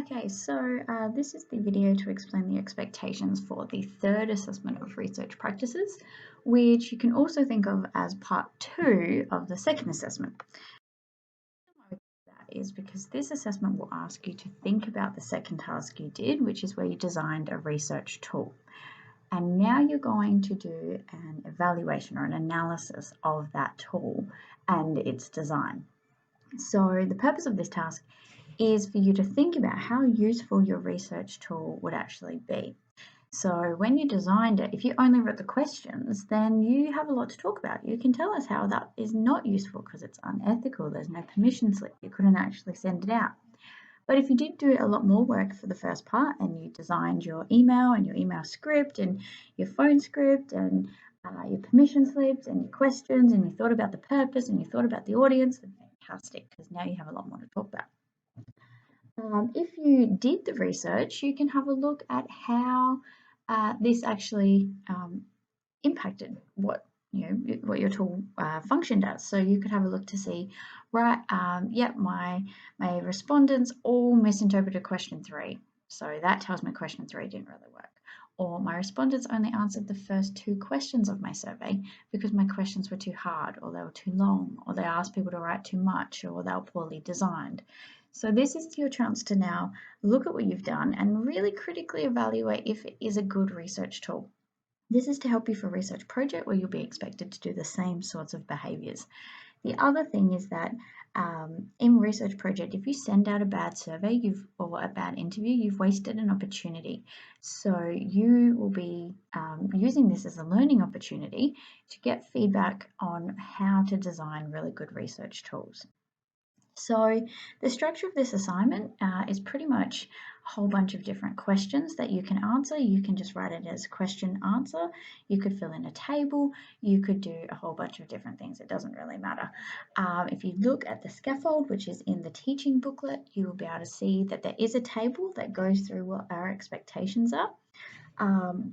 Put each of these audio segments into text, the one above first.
Okay, so this is the video to explain the expectations for the third assessment of research practices, which you can also think of as part 2 of the second assessment. That is because this assessment will ask you to think about the second task you did, which is where you designed a research tool. And now you're going to do an evaluation or an analysis of that tool and its design. So the purpose of this task is for you to think about how useful your research tool would actually be. So when you designed it, if you only wrote the questions, then you have a lot to talk about. You can tell us how that is not useful because it's unethical, there's no permission slip, you couldn't actually send it out. But if you did do a lot more work for the first part and you designed your email and your email script and your phone script and your permission slips and your questions and you thought about the purpose and you thought about the audience, then fantastic, because now you have a lot more to talk about. If you did the research, you can have a look at how this actually impacted what your tool functioned as. So you could have a look to see, right? My respondents all misinterpreted question 3, so that tells me question 3 didn't really work. Or my respondents only answered the first 2 questions of my survey because my questions were too hard, or they were too long, or they asked people to write too much, or they were poorly designed. So this is your chance to now look at what you've done and really critically evaluate if it is a good research tool. This is to help you for a research project where you'll be expected to do the same sorts of behaviours. The other thing is that in research project, if you send out a bad survey or a bad interview, you've wasted an opportunity. So you will be using this as a learning opportunity to get feedback on how to design really good research tools. So the structure of this assignment is pretty much a whole bunch of different questions that you can answer. You can just write it as question answer. You could fill in a table. You could do a whole bunch of different things. It doesn't really matter. If you look at the scaffold, which is in the teaching booklet, you will be able to see that there is a table that goes through what our expectations are.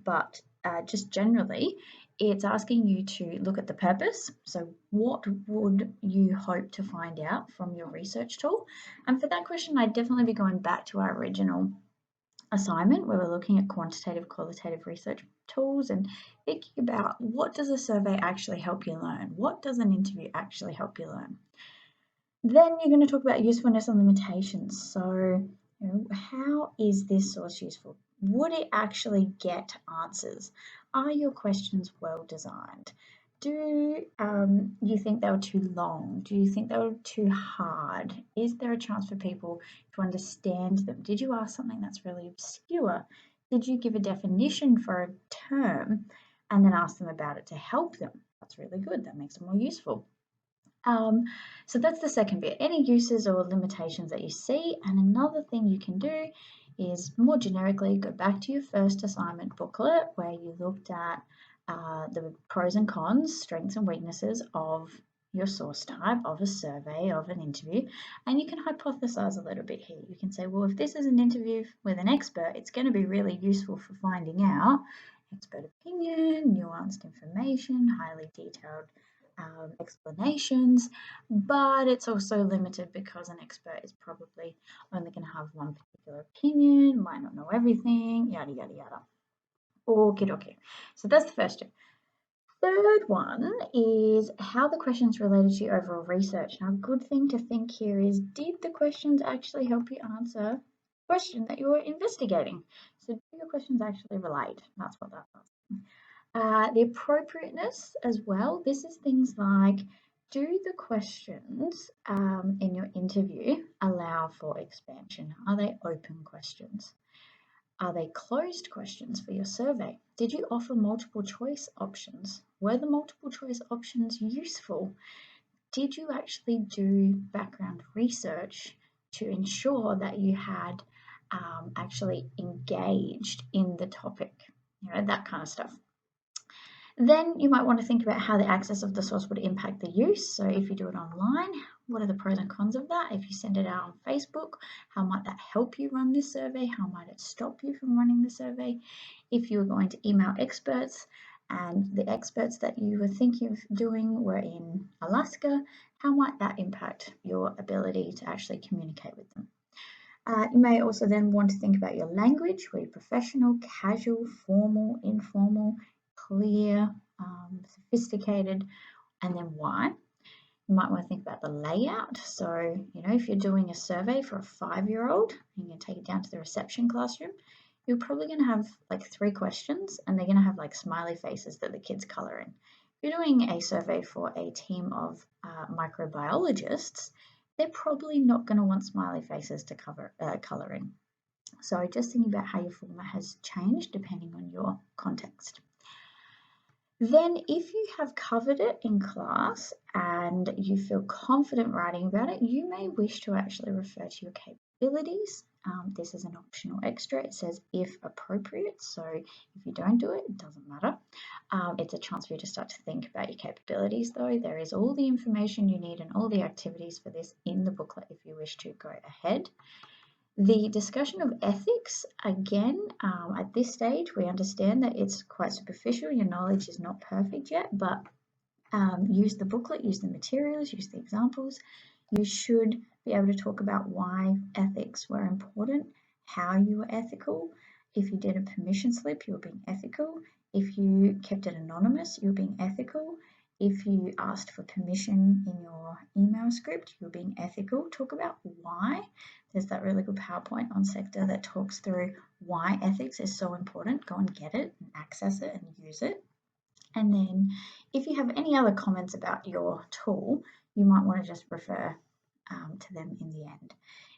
But just generally, it's asking you to look at the purpose. So what would you hope to find out from your research tool? And for that question, I'd definitely be going back to our original assignment where we're looking at quantitative, qualitative research tools and thinking about what does a survey actually help you learn? What does an interview actually help you learn? Then you're going to talk about usefulness and limitations. So, how is this source useful? Would it actually get answers? Are your questions well designed? Do you think they were too long? Do you think they were too hard? Is there a chance for people to understand them? Did you ask something that's really obscure? Did you give a definition for a term and then ask them about it to help them? That's really good. That makes it more useful. So that's the second bit, any uses or limitations that you see. And another thing you can do is more generically go back to your first assignment booklet where you looked at the pros and cons, strengths and weaknesses of your source type, of a survey, of an interview, and you can hypothesize a little bit here. You can say, well, if this is an interview with an expert, it's going to be really useful for finding out expert opinion, nuanced information, highly detailed explanations, but it's also limited because an expert is probably only going to have one particular opinion, might not know everything, yada, yada, yada. Okie dokie. So that's the first two. Third one is how the questions related to your overall research. Now, a good thing to think here is, did the questions actually help you answer the question that you were investigating? So do your questions actually relate? That's what that's asking. The appropriateness as well. This is things like, do the questions in your interview allow for expansion? Are they open questions? Are they closed questions for your survey? Did you offer multiple choice options? Were the multiple choice options useful? Did you actually do background research to ensure that you had actually engaged in the topic? That kind of stuff. Then you might want to think about how the access of the source would impact the use. So if you do it online, what are the pros and cons of that? If you send it out on Facebook, how might that help you run this survey? How might it stop you from running the survey? If you were going to email experts and the experts that you were thinking of doing were in Alaska, how might that impact your ability to actually communicate with them? You may also then want to think about your language. Were you professional, casual, formal, informal, clear, sophisticated, and then why? You might want to think about the layout. So, if you're doing a survey for a 5-year-old, and you're going to take it down to the reception classroom, you're probably going to have like 3 questions, and they're going to have like smiley faces that the kids color in. If you're doing a survey for a team of microbiologists, they're probably not going to want smiley faces to color in. So just thinking about how your format has changed depending on your context. Then if you have covered it in class and you feel confident writing about it, you may wish to actually refer to your capabilities. This is an optional extra. It says if appropriate, so if you don't do it, it doesn't matter. It's a chance for you to start to think about your capabilities though. There is all the information you need and all the activities for this in the booklet if you wish to go ahead. The discussion of ethics, again, at this stage, we understand that it's quite superficial. Your knowledge is not perfect yet, but use the booklet, use the materials, use the examples. You should be able to talk about why ethics were important, how you were ethical. If you did a permission slip, you were being ethical. If you kept it anonymous, you were being ethical. If you asked for permission in your email script, you're being ethical. Talk about why. There's that really good PowerPoint on Sector that talks through why ethics is so important. Go and get it and access it and use it. And then if you have any other comments about your tool, you might want to just refer to them in the end.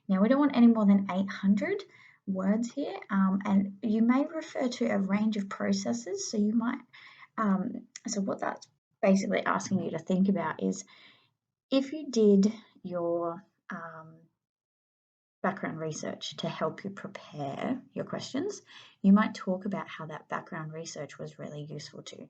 Now, we don't want any more than 800 words here, and you may refer to a range of processes. So you might, so what that's basically asking you to think about is if you did your background research to help you prepare your questions, you might talk about how that background research was really useful to you.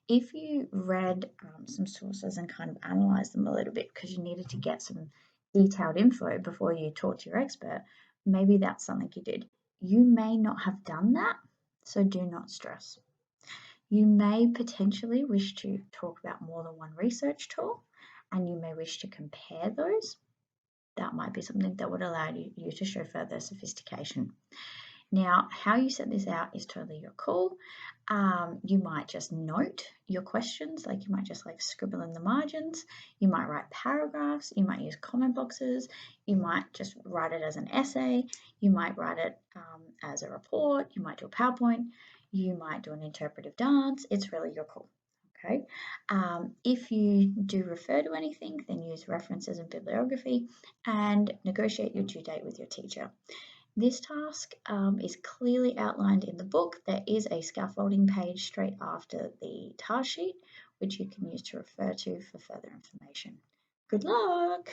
If you read some sources and kind of analysed them a little bit because you needed to get some detailed info before you talk to your expert, maybe that's something you did. You may not have done that, so do not stress. You may potentially wish to talk about more than one research tool, and you may wish to compare those. That might be something that would allow you to show further sophistication. Now, how you set this out is totally your call. You might just note your questions, like you might just like scribble in the margins. You might write paragraphs. You might use comment boxes. You might just write it as an essay. You might write it as a report. You might do a PowerPoint. You might do an interpretive dance. It's really your call. Okay. If you do refer to anything, then use references and bibliography and negotiate your due date with your teacher. This task is clearly outlined in the book. There is a scaffolding page straight after the task sheet, which you can use to refer to for further information. Good luck!